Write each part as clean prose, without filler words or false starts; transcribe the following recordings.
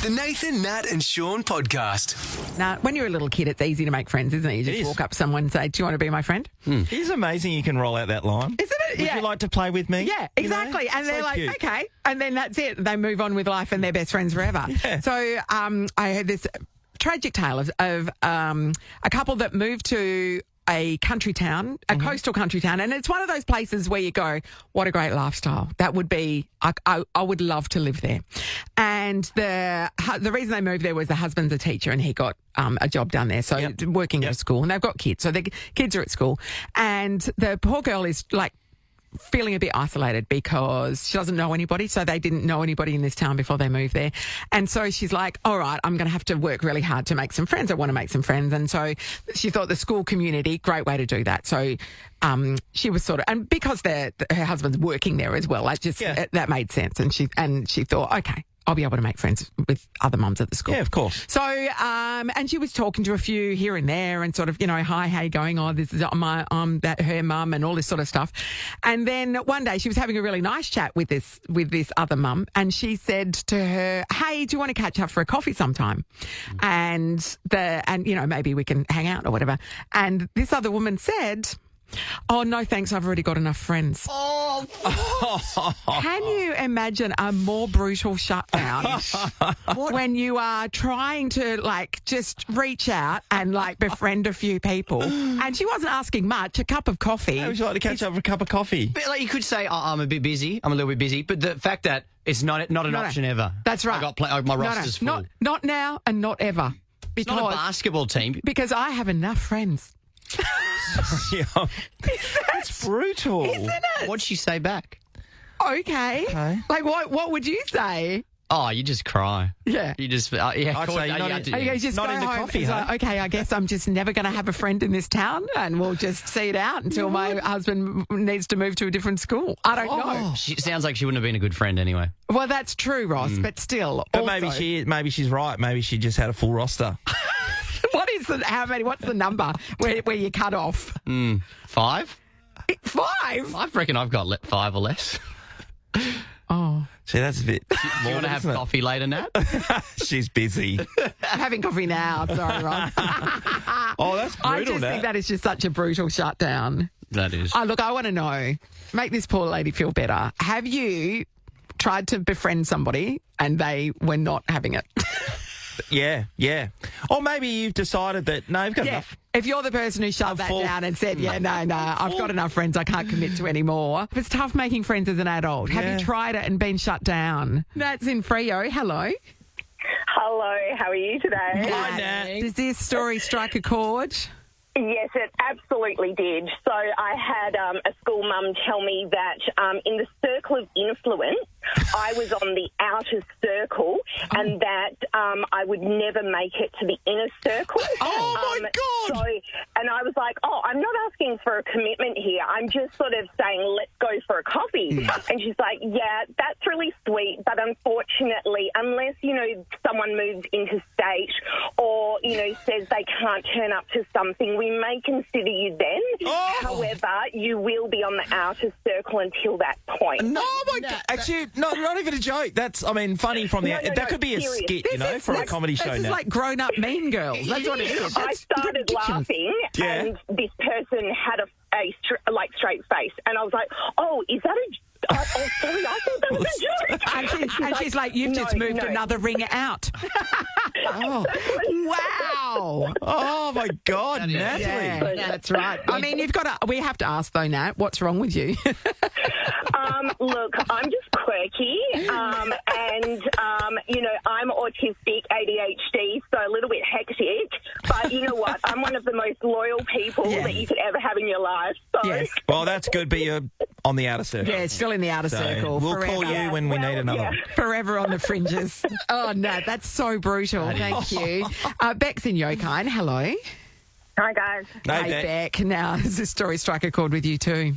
The Nathan, Nat and Shaun podcast. Now, when you're a little kid, it's easy to make friends, isn't it? You just walk up to someone and say, do you want to be my friend? It is amazing you can roll out that line. Isn't it? Would Yeah. you like to play with me? Yeah, exactly. You know? And they're So like, cute. okay. And then that's it. They move on with life and they're best friends forever. Yeah. So I heard this tragic tale of a couple that moved to a country town, a coastal country town. And it's one of those places where you go, what a great lifestyle. That would be, I would love to live there. And the reason they moved there was the husband's a teacher and he got a job done there. So working at a school, and they've got kids. So the kids are at school. And the poor girl is like, feeling a bit isolated because she doesn't know anybody. So they didn't know anybody in this town before they moved there. And so she's like, all right, I'm going to have to work really hard to make some friends. I want to make some friends. And so she thought the school community, great way to do that. So she was sort of, and because her husband's working there as well, that made sense. And she thought, okay, I'll be able to make friends with other mums at the school. Yeah, of course. So, and she was talking to a few here and there and sort of, hi, how you going? Oh, this is her mum and all this sort of stuff. And then one day she was having a really nice chat with this other mum, and she said to her, hey, do you want to catch up for a coffee sometime? And maybe we can hang out or whatever. And this other woman said, oh, no, thanks. I've already got enough friends. Oh. Can you imagine a more brutal shutdown when you are trying to, just reach out and, befriend a few people? And she wasn't asking much, a cup of coffee. How would you like to catch up for a cup of coffee? But you could say, I'm a bit busy. I'm a little bit busy. But the fact that it's not an option ever. That's right. I got my roster's full. Not now and not ever. It's not a basketball team. Because I have enough friends. That's brutal. Isn't it? What'd she say back? Okay. What would you say? Oh, you just cry. Yeah. You just, I'd say you're not You just not go into home. coffee, It's huh? like, okay, I guess I'm just never going to have a friend in this town, and we'll just see it out until my husband needs to move to a different school. I don't know. She sounds like she wouldn't have been a good friend anyway. Well, that's true, Ross, but still. But also, maybe she's right. Maybe she just had a full roster. what's the number where you cut off? 5? 5? I reckon I've got 5 or less. Oh. See, that's a bit Do you want to have coffee later, Nat? She's busy. I'm having coffee now. Sorry, Ross. Oh, that's brutal, I just Nat. think that is just such a brutal shutdown. That is. Look, I want to know, make this poor lady feel better. Have you tried to befriend somebody and they were not having it? Yeah. Or maybe you've decided that, no, you've got enough. If you're the person who shut that down and said, no, I've got enough friends, I can't commit to anymore. It's tough making friends as an adult. Have you tried it and been shut down? That's in Freo. Hello. Hello, how are you today? Hi, Nat. Does this story strike a chord? Yes, it absolutely did. So I had a school mum tell me that in the circle of influence, I was on the outer circle and that I would never make it to the inner circle. Oh, my God! So, and I was like, I'm not asking for a commitment here. I'm just sort of saying, let's go for a coffee. And she's like, yeah, that's really sweet, but unfortunately, unless, someone moves interstate or, says they can't turn up to something, we may consider you then. Oh. However, you will be on the outer circle until that point. Oh, my God. Actually, not even a joke. That's, funny from the... No, that could be a serious. skit, for a comedy show This is now. like grown-up Mean Girls. That's what it is. I started laughing, and this person had a straight face, and I was like, "Oh, is that a?" Oh, sorry, I thought that was a joke. And she's like, you've just moved another ring out. Oh. Wow. Oh, my God, Natalie. Yeah, that's right. We have to ask though, Nat, what's wrong with you? Look, I'm just quirky, and I'm autistic, ADHD, so a little bit hectic. But you know what? I'm one of the most loyal people that you could ever have in your life. So. Yes. Well, that's good, but you're on the outer circle. Yeah, still in the outer circle. We'll forever. call you when we need another one. Forever on the fringes. Oh, no, that's so brutal. Thank you. Beck's in Yokine. Hello. Hi, guys. Hey, Beck. Now, does this story strike a chord with you too?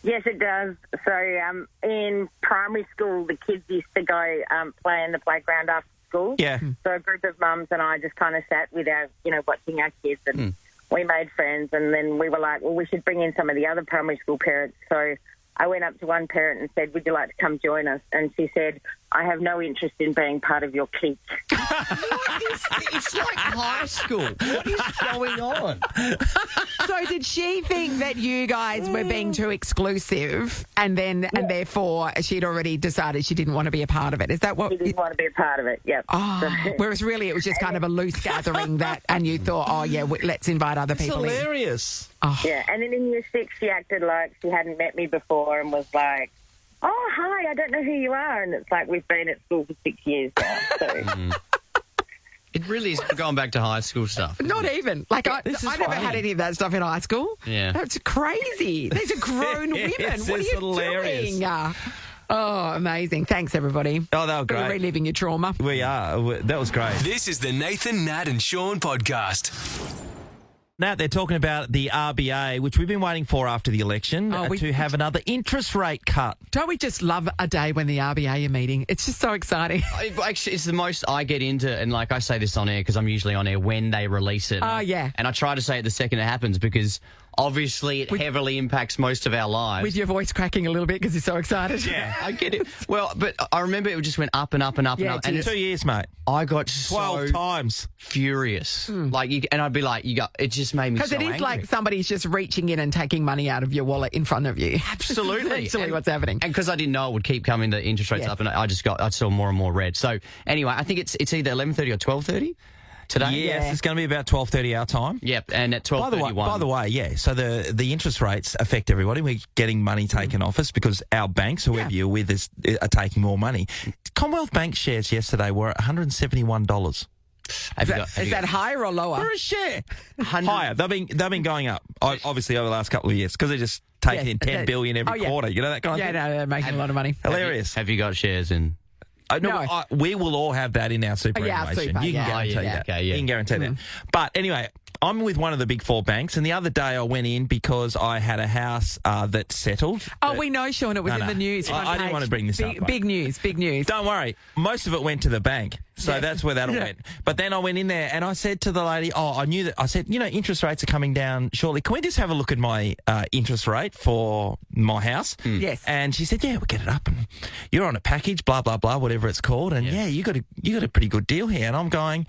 Yes, it does. So in primary school, the kids used to go play in the playground after school. Yeah. So a group of mums and I just kind of sat with our, watching our kids, and we made friends. And then we were like, well, we should bring in some of the other primary school parents. So I went up to one parent and said, would you like to come join us? And she said, I have no interest in being part of your clique. It's like high school. What is going on? So did she think that you guys were being too exclusive and therefore she'd already decided she didn't want to be a part of it? Is that what? She didn't want to be a part of it, yep. Oh, whereas really it was just kind of a loose gathering and you thought, oh, yeah, let's invite other It's people in. hilarious. Oh. Yeah, and then in year 6, she acted like she hadn't met me before and was like, oh, hi, I don't know who you are. And it's like we've been at school for 6 years now. So. It really is going back to high school stuff. Not even. Like, I never had any of that stuff in high school. Yeah. That's crazy. These are grown women. Yes, What are it's you hilarious. doing? Oh, amazing. Thanks, everybody. Oh, they were Good at great. reliving your trauma. We are. That was great. This is the Nathan, Nat and Shaun podcast. Nat, they're talking about the RBA, which we've been waiting for after the election, to have another interest rate cut. Don't we just love a day when the RBA are meeting? It's just so exciting. Actually, it's the most I get into, and like I say this on air because I'm usually on air when they release it. Oh, yeah. And I try to say it the second it happens because obviously it heavily impacts most of our lives. With your voice cracking a little bit because you're so excited. Yeah. I get it. Well, but I remember it just went up and up and up Yeah, and up. it And did. 2 years, mate. I got 12 so times. furious. And I'd be like, it just made me so Because it is angry. like somebody's just reaching in and taking money out of your wallet in front of you. Absolutely. Essentially what's happening. And because I didn't know it would keep coming, the interest rates Yes. up, and I saw more and more red. So anyway, I think it's either 11:30 or 12:30 today. Yes, it's going to be about 12:30 our time. Yep, and at 12:31. By the way, yeah. So the interest rates affect everybody. We're getting money taken off us because our banks, whoever you're with, are taking more money. Commonwealth Bank shares yesterday were $171 Is that higher or lower? for a share. Higher. They've been going up. Obviously over the last couple of years because they're just taking in $10 billion every quarter. You know that kind of thing. Yeah, no, they're making a lot of money. Hilarious. Have you got shares in? No, we will all have that in our superannuation. super, You can yeah. guarantee Oh, yeah, that. okay, yeah. You can guarantee that. But anyway, I'm with one of the big 4 banks, and the other day I went in because I had a house that settled. Oh, we know, Sean. It was in the news. front I didn't page. want to bring this up. Big news, big news. Don't worry. Most of it went to the bank. So that's where that all went. But then I went in there and I said to the lady, I said, interest rates are coming down shortly. Can we just have a look at my interest rate for my house? Yes. And she said, yeah, we'll get it up. And you're on a package, blah, blah, blah, whatever it's called. And you got a pretty good deal here. And I'm going,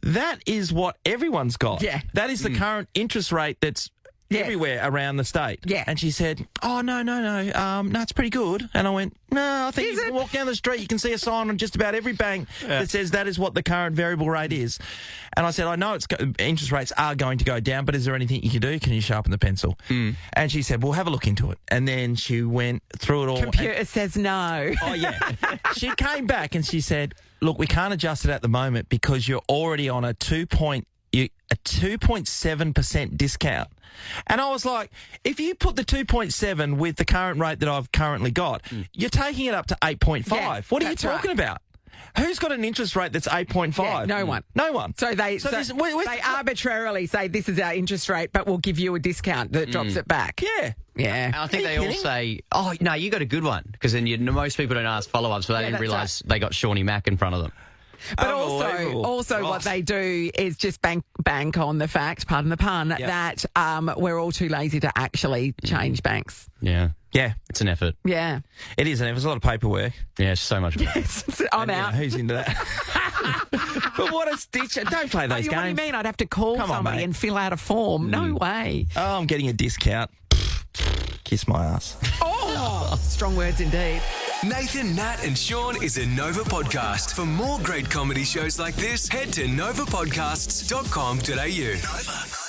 that is what everyone's got. Yeah. That is the current interest rate that's everywhere around the state. Yeah. And she said, oh, no, it's pretty good. And I went, no, I think you can walk down the street, you can see a sign on just about every bank that says that is what the current variable rate is. And I said, I know interest rates are going to go down, but is there anything you can do? Can you sharpen the pencil? And she said, well, have a look into it. And then she went through it all. Computer says no. Oh, yeah. She came back and she said, look, we can't adjust it at the moment because you're already on a 2.7% discount. And I was like, if you put the 2.7 with the current rate that I've currently got, you're taking it up to 8.5. Yeah, what are you that's talking about? Who's got an interest rate that's 8.5? Yeah, no one. No one. So they they arbitrarily say this is our interest rate, but we'll give you a discount that drops it back. Yeah. Yeah. And I think Are they you all kidding? say, oh, no, you got a good one. Because then most people don't ask follow-ups, but they didn't that's realise they got Shawnee Mac in front of them. But Unbelievable. also what Ross. they do is just bank on the fact, pardon the pun, that we're all too lazy to actually change banks. Yeah. Yeah. It's an effort. Yeah. It is, and there's a lot of paperwork. Yeah, it's so much work. I'm And, out. who's into that? But what a stitch. Don't play those What do you games. mean? I'd have to call Come on, somebody mate. and fill out a form. No way. Oh, I'm getting a discount. Kiss my ass. Oh, strong words indeed. Nathan, Nat and Shaun is a Nova podcast. For more great comedy shows like this, head to novapodcasts.com.au. Nova.